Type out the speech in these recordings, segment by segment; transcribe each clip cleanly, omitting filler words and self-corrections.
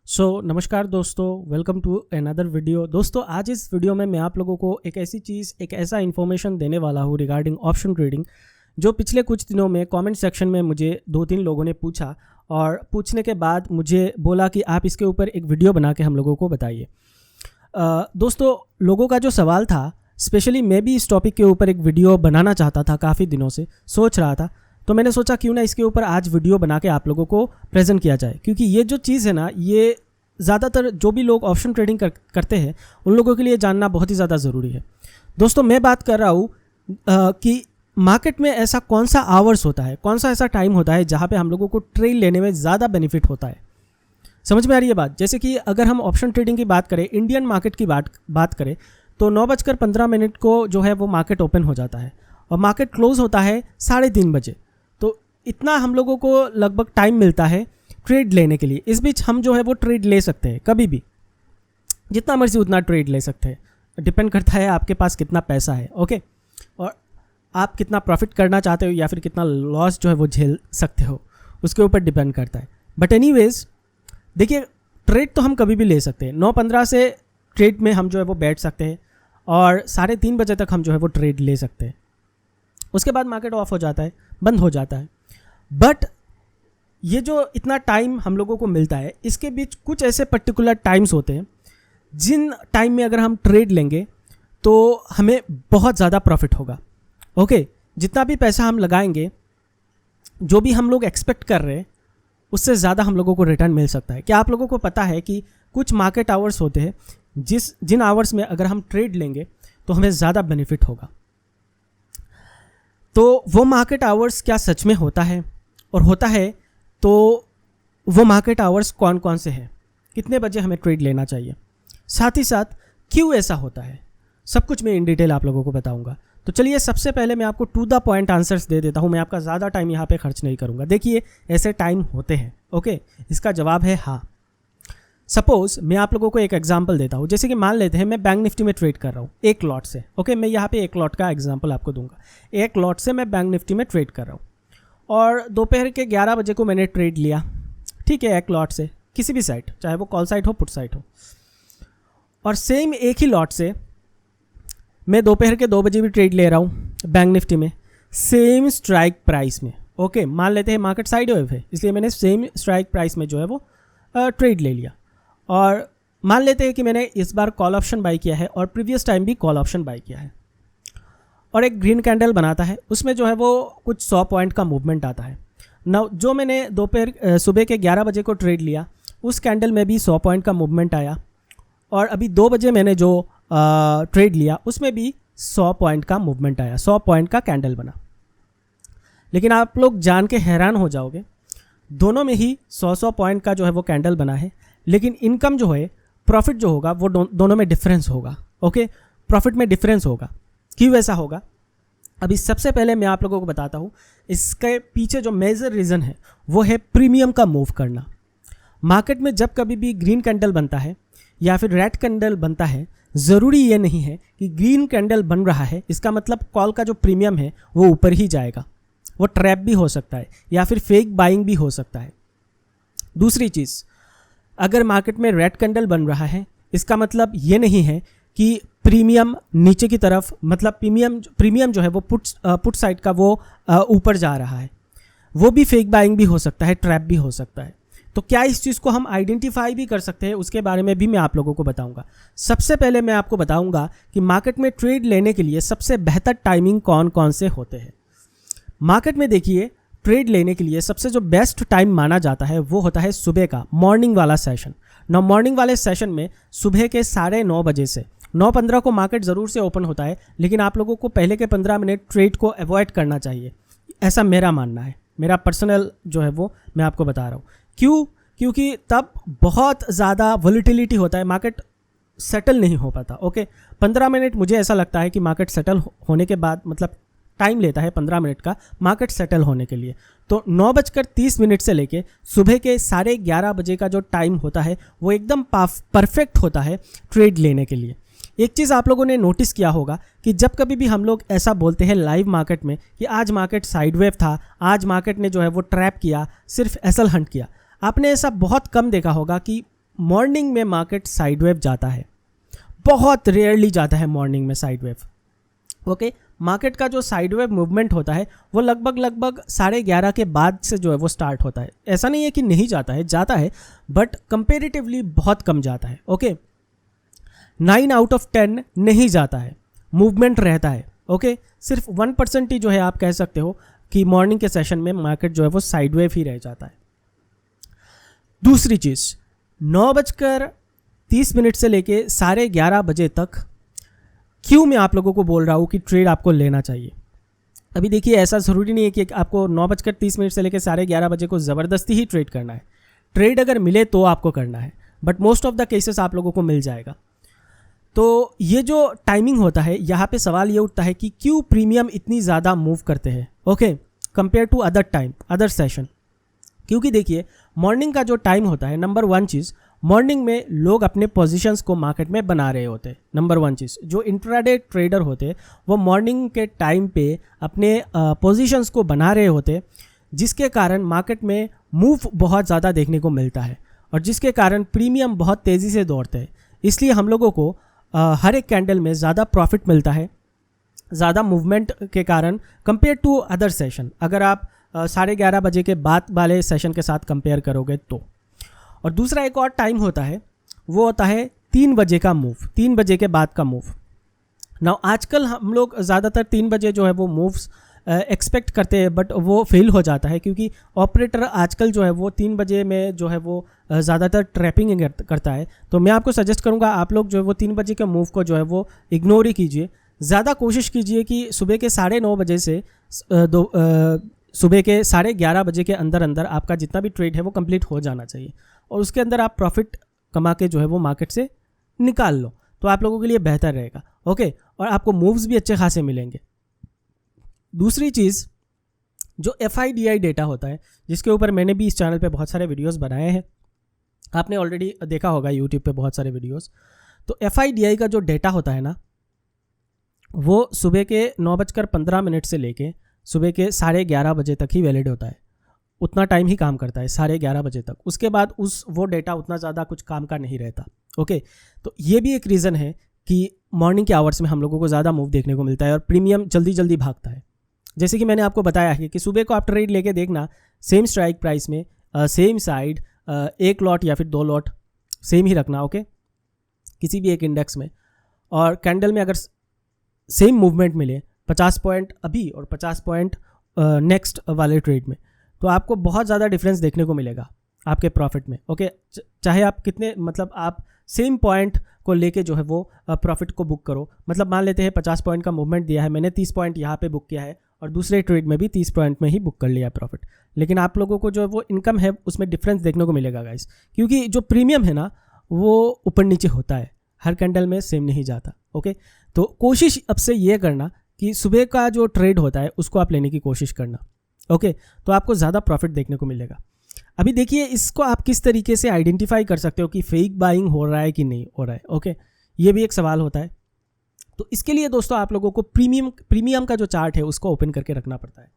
नमस्कार दोस्तों, welcome to another video. दोस्तों, आज इस वीडियो में मैं आप लोगों को एक ऐसी चीज़, एक ऐसा इन्फॉर्मेशन देने वाला हूँ रिगार्डिंग ऑप्शन ट्रेडिंग, जो पिछले कुछ दिनों में कमेंट सेक्शन में मुझे 2-3 लोगों ने पूछा और पूछने के बाद मुझे बोला कि आप इसके ऊपर एक वीडियो बना के हम लोगों को बताइए। दोस्तों, लोगों का जो सवाल था, स्पेशली मैं भी इस टॉपिक के ऊपर एक वीडियो बनाना चाहता था, काफ़ी दिनों से सोच रहा था, तो मैंने सोचा क्यों ना इसके ऊपर आज वीडियो बना के आप लोगों को प्रेजेंट किया जाए, क्योंकि ये जो चीज़ है ना, ये ज़्यादातर जो भी लोग ऑप्शन ट्रेडिंग करते हैं उन लोगों के लिए जानना बहुत ही ज़्यादा ज़रूरी है। दोस्तों, मैं बात कर रहा हूँ कि मार्केट में ऐसा कौन सा आवर्स होता है, कौन सा ऐसा टाइम होता है जहाँ पे हम लोगों को ट्रेड लेने में ज़्यादा बेनिफिट होता है। समझ में आ रही है बात? जैसे कि अगर हम ऑप्शन ट्रेडिंग की बात करें, इंडियन मार्केट की बात करें, तो 9:15 को जो है वो मार्केट ओपन हो जाता है और मार्केट क्लोज होता है 3:30 बजे। तो इतना हम लोगों को लगभग टाइम मिलता है ट्रेड लेने के लिए। इस बीच हम जो है वो ट्रेड ले सकते हैं, कभी भी जितना मर्जी उतना ट्रेड ले सकते हैं। डिपेंड करता है आपके पास कितना पैसा है, ओके, और आप कितना प्रॉफिट करना चाहते हो या फिर कितना लॉस जो है वो झेल सकते हो, उसके ऊपर डिपेंड करता है। बट एनीवेज, देखिए, ट्रेड तो हम कभी भी ले सकते हैं। 9:15 से ट्रेड में हम जो है वो बैठ सकते हैं और 3:30 बजे तक हम जो है वो ट्रेड ले सकते हैं। उसके बाद मार्केट ऑफ हो जाता है, बंद हो जाता है। बट ये जो इतना टाइम हम लोगों को मिलता है, इसके बीच कुछ ऐसे पर्टिकुलर टाइम्स होते हैं जिन टाइम में अगर हम ट्रेड लेंगे तो हमें बहुत ज़्यादा प्रॉफिट होगा। ओके, जितना भी पैसा हम लगाएंगे, जो भी हम लोग एक्सपेक्ट कर रहे हैं, उससे ज़्यादा हम लोगों को रिटर्न मिल सकता है। क्या आप लोगों को पता है कि कुछ मार्केट आवर्स होते हैं जिन आवर्स में अगर हम ट्रेड लेंगे तो हमें ज़्यादा बेनिफिट होगा। तो वो मार्केट आवर्स क्या सच में होता है, और होता है तो वो मार्केट आवर्स कौन कौन से हैं, कितने बजे हमें ट्रेड लेना चाहिए, साथ ही साथ क्यों ऐसा होता है, सब कुछ मैं इन डिटेल आप लोगों को बताऊंगा। तो चलिए, सबसे पहले मैं आपको टू द पॉइंट आंसर्स दे देता हूं। मैं आपका ज़्यादा टाइम यहाँ पे खर्च नहीं करूँगा। देखिए, ऐसे टाइम होते हैं, ओके, इसका जवाब है हाँ। सपोज मैं आप लोगों को एक एग्जांपल देता हूँ। जैसे कि मान लेते हैं मैं बैंक निफ्टी में ट्रेड कर रहा हूँ एक लॉट से। ओके, मैं यहाँ पे एक लॉट का एग्जांपल आपको दूंगा। एक लॉट से मैं बैंक निफ्टी में ट्रेड कर रहा हूँ और दोपहर के 11 बजे को मैंने ट्रेड लिया, ठीक है, एक लॉट से किसी भी साइड, चाहे वो कॉल साइड हो, पुट साइड हो। और सेम एक ही लॉट से मैं दोपहर के 2 बजे भी ट्रेड ले रहा हूँ बैंक निफ्टी में, सेम स्ट्राइक प्राइस में। ओके, मान लेते हैं मार्केट साइड वेव है, इसलिए मैंने सेम स्ट्राइक प्राइस में जो है वो ट्रेड ले लिया। और मान लेते हैं कि मैंने इस बार कॉल ऑप्शन बाई किया है और प्रीवियस टाइम भी कॉल ऑप्शन बाई किया है, और एक ग्रीन कैंडल बनाता है, उसमें जो है वो कुछ 100 पॉइंट का मूवमेंट आता है। ना जो मैंने सुबह के 11 बजे को ट्रेड लिया, उस कैंडल में भी 100 पॉइंट का मूवमेंट आया, और अभी 2 बजे मैंने जो ट्रेड लिया उसमें भी 100 पॉइंट का मूवमेंट आया, 100 पॉइंट का कैंडल बना। लेकिन आप लोग जान के हैरान हो जाओगे, दोनों में ही 100 पॉइंट का जो है वो कैंडल बना है, लेकिन इनकम जो है, प्रॉफिट जो होगा वो दोनों में डिफरेंस होगा। ओके, प्रॉफिट में डिफरेंस होगा। क्यों ऐसा होगा, अभी सबसे पहले मैं आप लोगों को बताता हूँ। इसके पीछे जो मेजर रीज़न है वो है प्रीमियम का मूव करना। मार्केट में जब कभी भी ग्रीन कैंडल बनता है या फिर रेड कैंडल बनता है, ज़रूरी ये नहीं है कि ग्रीन कैंडल बन रहा है इसका मतलब कॉल का जो प्रीमियम है वो ऊपर ही जाएगा। वो ट्रैप भी हो सकता है या फिर फेक बाइंग भी हो सकता है। दूसरी चीज़, अगर मार्केट में रेड कैंडल बन रहा है इसका मतलब ये नहीं है कि प्रीमियम नीचे की तरफ, मतलब प्रीमियम जो है वो पुट साइड का वो ऊपर जा रहा है। वो भी फेक बाइंग भी हो सकता है, ट्रैप भी हो सकता है। तो क्या इस चीज़ को हम आइडेंटिफाई भी कर सकते हैं, उसके बारे में भी मैं आप लोगों को बताऊंगा। सबसे पहले मैं आपको बताऊंगा कि मार्केट में ट्रेड लेने के लिए सबसे बेहतर टाइमिंग कौन कौन से होते हैं। मार्केट में देखिए, ट्रेड लेने के लिए सबसे जो बेस्ट टाइम माना जाता है वो होता है सुबह का मॉर्निंग वाला सेशन। मॉर्निंग वाले सेशन में सुबह के 9:30 बजे से 9:15 को मार्केट ज़रूर से ओपन होता है, लेकिन आप लोगों को पहले के 15 मिनट ट्रेड को अवॉइड करना चाहिए, ऐसा मेरा मानना है। मेरा पर्सनल जो है वो मैं आपको बता रहा हूँ। क्यों? क्योंकि तब बहुत ज़्यादा वॉलेटिलिटी होता है, मार्केट सेटल नहीं हो पाता। ओके, 15 मिनट मुझे ऐसा लगता है कि मार्केट सेटल होने के बाद, मतलब टाइम लेता है 15 मिनट का मार्केट सेटल होने के लिए। तो 9:30 से लेके सुबह के 11:30 बजे का जो टाइम होता है वो एकदम परफेक्ट होता है ट्रेड लेने के लिए। एक चीज़ आप लोगों ने नोटिस किया होगा कि जब कभी भी हम लोग ऐसा बोलते हैं लाइव मार्केट में कि आज मार्केट साइडवेव था, आज मार्केट ने जो है वो ट्रैप किया, सिर्फ एसल हंट किया, आपने ऐसा बहुत कम देखा होगा कि मॉर्निंग में मार्केट साइडवेव जाता है, बहुत रेयरली जाता है मॉर्निंग में साइडवेव। ओके, मार्केट का जो साइडवेव मूवमेंट होता है वो लगभग 11:30 के बाद से जो है वो स्टार्ट होता है। ऐसा नहीं है कि नहीं जाता है, जाता है, बट कंपेरेटिवली बहुत कम जाता है। ओके, 9 आउट ऑफ 10 नहीं जाता है, मूवमेंट रहता है। ओके, सिर्फ 1% ही जो है आप कह सकते हो कि मॉर्निंग के सेशन में मार्केट जो है वो साइडवेव ही रह जाता है। दूसरी चीज़, 9:30 से लेके 11:30 बजे तक क्यों मैं आप लोगों को बोल रहा हूँ कि ट्रेड आपको लेना चाहिए। अभी देखिए, ऐसा ज़रूरी नहीं है कि आपको 9:30 से लेकर 11:30 बजे को ज़बरदस्ती ही ट्रेड करना है। ट्रेड अगर मिले तो आपको करना है, but most of the cases आप लोगों को मिल जाएगा। तो ये जो टाइमिंग होता है, यहाँ पे सवाल ये उठता है कि क्यों प्रीमियम इतनी ज़्यादा मूव करते हैं, okay, compare to other time, other session. क्योंकि देखिए, मॉर्निंग का जो टाइम होता है, नंबर 1 चीज़, मॉर्निंग में लोग अपने पोजीशंस को मार्केट में बना रहे होते हैं। नंबर 1 चीज़, जो इंट्राडे ट्रेडर होते हैं वो मॉर्निंग के टाइम पे अपने पोजीशंस को बना रहे होते, जिसके कारण मार्केट में मूव बहुत ज़्यादा देखने को मिलता है और जिसके कारण प्रीमियम बहुत तेज़ी से दौड़ते हैं। इसलिए हम लोगों को हर एक कैंडल में ज़्यादा प्रॉफिट मिलता है, ज़्यादा मूवमेंट के कारण, कंपेयर टू अदर सेशन। अगर आप 11:30 बजे के बाद वाले सेशन के साथ कंपेयर करोगे तो। और दूसरा एक और टाइम होता है, वो होता है 3 बजे का मूव, 3 बजे के बाद का मूव। नाउ आजकल हम लोग ज़्यादातर 3 बजे जो है वो मूव्स एक्सपेक्ट करते हैं, बट वो फेल हो जाता है क्योंकि ऑपरेटर आजकल जो है वो 3 बजे में जो है वो ज़्यादातर ट्रैपिंग करता है। तो मैं आपको सजेस्ट करूँगा, आप लोग जो है वो 3 बजे के मूव को जो है वो इग्नोर ही कीजिए। ज़्यादा कोशिश कीजिए कि सुबह के 9:30 बजे से सुबह के 11:30 बजे के अंदर अंदर आपका जितना भी ट्रेड है वो कंप्लीट हो जाना चाहिए और उसके अंदर आप प्रॉफिट कमा के जो है वो मार्केट से निकाल लो, तो आप लोगों के लिए बेहतर रहेगा। ओके, और आपको मूव्स भी अच्छे खासे मिलेंगे। दूसरी चीज़, जो FIDI डेटा होता है, जिसके ऊपर मैंने भी इस चैनल पे बहुत सारे वीडियोस बनाए हैं, आपने ऑलरेडी देखा होगा यूट्यूब पे बहुत सारे वीडियोस। तो FIDI का जो डेटा होता है ना, वो सुबह के 9:15 से लेके सुबह के 11:30 बजे तक ही वैलिड होता है। उतना टाइम ही काम करता है, 11:30 बजे तक। उसके बाद वो डेटा उतना ज़्यादा कुछ काम का नहीं रहता। ओके, तो ये भी एक रीज़न है कि मॉर्निंग के आवर्स में हम लोगों को ज़्यादा मूव देखने को मिलता है और प्रीमियम जल्दी जल्दी भागता है। जैसे कि मैंने आपको बताया है कि सुबह को आप ट्रेड लेके देखना, सेम स्ट्राइक प्राइस में सेम साइड, 1 लॉट या फिर 2 लॉट सेम ही रखना। ओके, किसी भी एक इंडेक्स में, और कैंडल में अगर सेम मूवमेंट मिले, 50 पॉइंट अभी और 50 पॉइंट नेक्स्ट वाले ट्रेड में, तो आपको बहुत ज़्यादा डिफरेंस देखने को मिलेगा आपके प्रॉफिट में। ओके, चाहे आप कितने, मतलब आप सेम पॉइंट को लेके जो है वो प्रॉफिट को बुक करो। मतलब मान लेते हैं 50 पॉइंट का मूवमेंट दिया है, मैंने 30 पॉइंट यहाँ पे बुक किया है और दूसरे ट्रेड में भी 30 पॉइंट में ही बुक कर लिया प्रॉफिट, लेकिन आप लोगों को जो वो इनकम है उसमें डिफरेंस देखने को मिलेगा गाइस, क्योंकि जो प्रीमियम है ना वो ऊपर नीचे होता है, हर कैंडल में सेम नहीं जाता। ओके, तो कोशिश अब से ये करना कि सुबह का जो ट्रेड होता है उसको आप लेने की कोशिश करना। ओके, तो आपको ज़्यादा प्रॉफिट देखने को मिलेगा। अभी देखिए, इसको आप किस तरीके से आइडेंटिफाई कर सकते हो कि फेक बाइंग हो रहा है कि नहीं हो रहा है। ओके, ये भी एक सवाल होता है। तो इसके लिए दोस्तों आप लोगों को प्रीमियम का जो चार्ट है उसको ओपन करके रखना पड़ता है।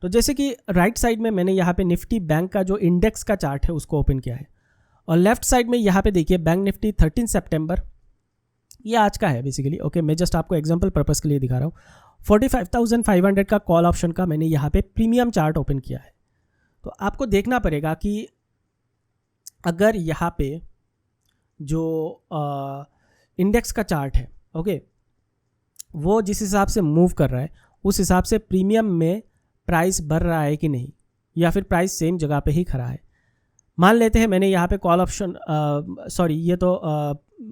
तो जैसे कि राइट साइड में मैंने यहाँ पे निफ्टी बैंक का जो इंडेक्स का चार्ट है उसको ओपन किया है, और लेफ्ट साइड में यहाँ पे देखिए बैंक निफ्टी 13 सितंबर, ये आज का है बेसिकली। ओके, मैं जस्ट आपको एग्जांपल पर्पस के लिए दिखा रहा हूँ। 45,500 का कॉल ऑप्शन का मैंने यहाँ पे प्रीमियम चार्ट ओपन किया है। तो आपको देखना पड़ेगा कि अगर यहाँ पे जो इंडेक्स का चार्ट है, ओके, वो जिस हिसाब से मूव कर रहा है उस हिसाब से प्रीमियम में प्राइस बढ़ रहा है कि नहीं, या फिर प्राइस सेम जगह पे ही खड़ा है। मान लेते हैं मैंने यहाँ पे कॉल ऑप्शन, ये तो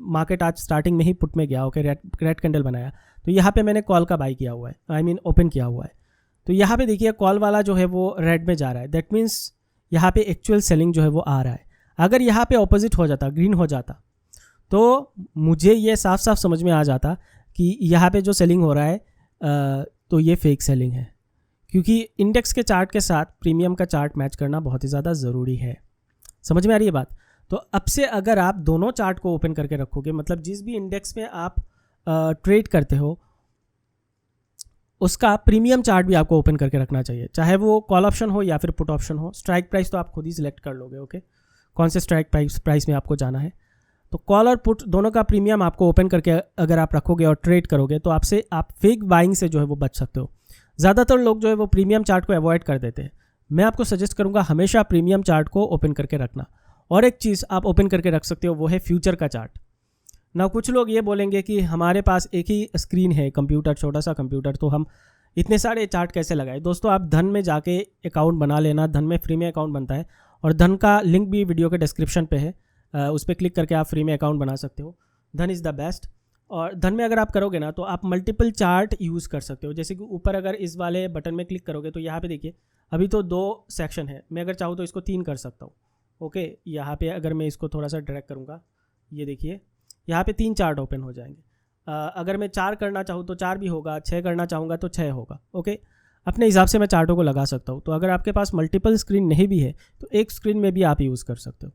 मार्केट आज स्टार्टिंग में ही पुट में गया। ओके, रेड कैंडल बनाया, तो यहाँ पे मैंने कॉल का बाई किया हुआ है, ओपन किया हुआ है। तो यहाँ पे देखिए कॉल वाला जो है वो रेड में जा रहा है, दैट मीन्स यहाँ पे एक्चुअल सेलिंग जो है वो आ रहा है। अगर यहाँ पे ऑपोजिट हो जाता, ग्रीन हो जाता, तो मुझे ये साफ साफ समझ में आ जाता कि यहाँ पे जो सेलिंग हो रहा है तो ये फेक सेलिंग है, क्योंकि इंडेक्स के चार्ट के साथ प्रीमियम का चार्ट मैच करना बहुत ही ज़्यादा ज़रूरी है। समझ में आ रही है बात? तो अब से अगर आप दोनों चार्ट को ओपन करके रखोगे, मतलब जिस भी इंडेक्स में आप ट्रेड करते हो उसका प्रीमियम चार्ट भी आपको ओपन करके रखना चाहिए, चाहे वो कॉल ऑप्शन हो या फिर पुट ऑप्शन हो। स्ट्राइक प्राइस तो आप खुद ही सिलेक्ट कर लोगे। ओके, कौन से स्ट्राइक प्राइस में आपको जाना है। तो कॉल और पुट दोनों का प्रीमियम आपको ओपन करके अगर आप रखोगे और ट्रेड करोगे तो आप फेक बाइंग से जो है वो बच सकते हो। ज़्यादातर लोग जो है वो प्रीमियम चार्ट को अवॉइड कर देते हैं। मैं आपको सजेस्ट करूँगा हमेशा प्रीमियम चार्ट को ओपन करके रखना। और एक चीज़ आप ओपन करके रख सकते हो वो है फ्यूचर का चार्ट। ना कुछ लोग ये बोलेंगे कि हमारे पास एक ही स्क्रीन है कंप्यूटर, छोटा सा कंप्यूटर, तो हम इतने सारे चार्ट कैसे लगाए। दोस्तों आप धन में जाके अकाउंट बना लेना, धन में फ्री में अकाउंट बनता है और धन का लिंक भी वीडियो के डिस्क्रिप्शन पे है, उस पर क्लिक करके आप फ्री में अकाउंट बना सकते हो। धन इज़ द बेस्ट। और धन में अगर आप करोगे ना तो आप मल्टीपल चार्ट यूज़ कर सकते हो। जैसे कि ऊपर अगर इस वाले बटन में क्लिक करोगे तो यहाँ पे देखिए अभी तो 2 सेक्शन है, मैं अगर चाहूँ तो इसको 3 कर सकता हूँ। ओके, यहाँ पे अगर मैं इसको थोड़ा सा ड्रैग करूँगा, ये देखिए यहाँ पे 3 चार्ट ओपन हो जाएंगे। अगर मैं 4 करना चाहूँ तो 4 भी होगा, 6 करना चाहूँगा तो 6 होगा। ओके, अपने हिसाब से मैं चार्टों को लगा सकता हूँ। तो अगर आपके पास मल्टीपल स्क्रीन नहीं भी है तो एक स्क्रीन में भी आप यूज़ कर सकते हो।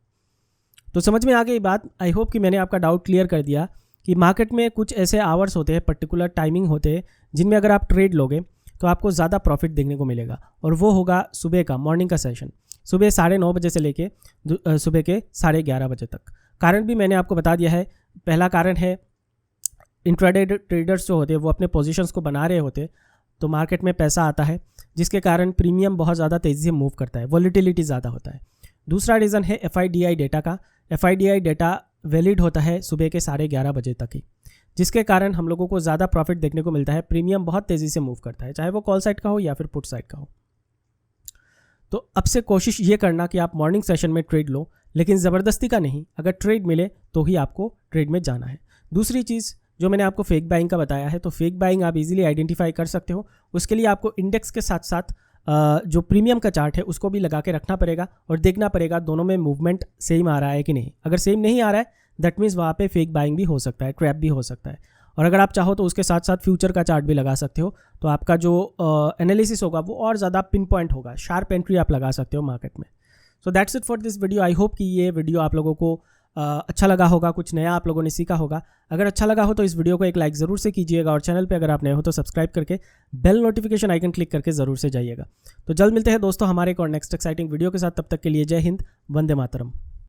तो समझ में आ गई बात। आई होप कि मैंने आपका डाउट क्लियर कर दिया कि मार्केट में कुछ ऐसे आवर्स होते हैं, पर्टिकुलर टाइमिंग होते हैं जिनमें अगर आप ट्रेड लोगे तो आपको ज़्यादा प्रॉफिट देखने को मिलेगा। और वो होगा सुबह का, मॉर्निंग का सेशन, सुबह 9:30 बजे से लेके सुबह के 11:30 बजे तक। कारण भी मैंने आपको बता दिया है। पहला कारण है इंट्राडे ट्रेडर्स जो होते हैं वो अपने पोजीशंस को बना रहे होते, तो मार्केट में पैसा आता है जिसके कारण प्रीमियम बहुत ज़्यादा तेज़ी से मूव करता है, वॉलेटिलिटी ज़्यादा होता है। दूसरा रीज़न है FIDI डेटा का। FIDI डेटा वैलिड होता है सुबह के 11:30 बजे तक ही, जिसके कारण हम लोगों को ज़्यादा प्रॉफिट देखने को मिलता है। प्रीमियम बहुत तेज़ी से मूव करता है, चाहे वो कॉल साइड का हो या फिर पुट साइड का हो। तो अब से कोशिश ये करना कि आप मॉर्निंग सेशन में ट्रेड लो, लेकिन ज़बरदस्ती का नहीं। अगर ट्रेड मिले तो ही आपको ट्रेड में जाना है। दूसरी चीज़ जो मैंने आपको फेक बाइंग का बताया है, तो फेक बाइंग आप इजीली आइडेंटिफाई कर सकते हो। उसके लिए आपको इंडेक्स के साथ साथ जो प्रीमियम का चार्ट है उसको भी लगा के रखना पड़ेगा और देखना पड़ेगा दोनों में मूवमेंट सेम आ रहा है कि नहीं। अगर सेम नहीं आ रहा है दैट मीन्स वहाँ पे फेक बाइंग भी हो सकता है, ट्रैप भी हो सकता है। और अगर आप चाहो तो उसके साथ साथ फ्यूचर का चार्ट भी लगा सकते हो, तो आपका जो एनालिसिस होगा वो और ज़्यादा पिन पॉइंट होगा, शार्प एंट्री आप लगा सकते हो मार्केट में। So that's it for this video. I hope कि ये वीडियो आप लोगों को अच्छा लगा होगा, कुछ नया आप लोगों ने सीखा होगा। अगर अच्छा लगा हो तो इस वीडियो को एक लाइक ज़रूर से कीजिएगा और चैनल पे अगर आप नए हो तो सब्सक्राइब करके बेल नोटिफिकेशन आइकन क्लिक करके ज़रूर से जाइएगा। तो जल्द मिलते हैं दोस्तों हमारे एक और नेक्स्ट एक्साइटिंग वीडियो के साथ। तब तक के लिए जय हिंद, वंदे मातरम।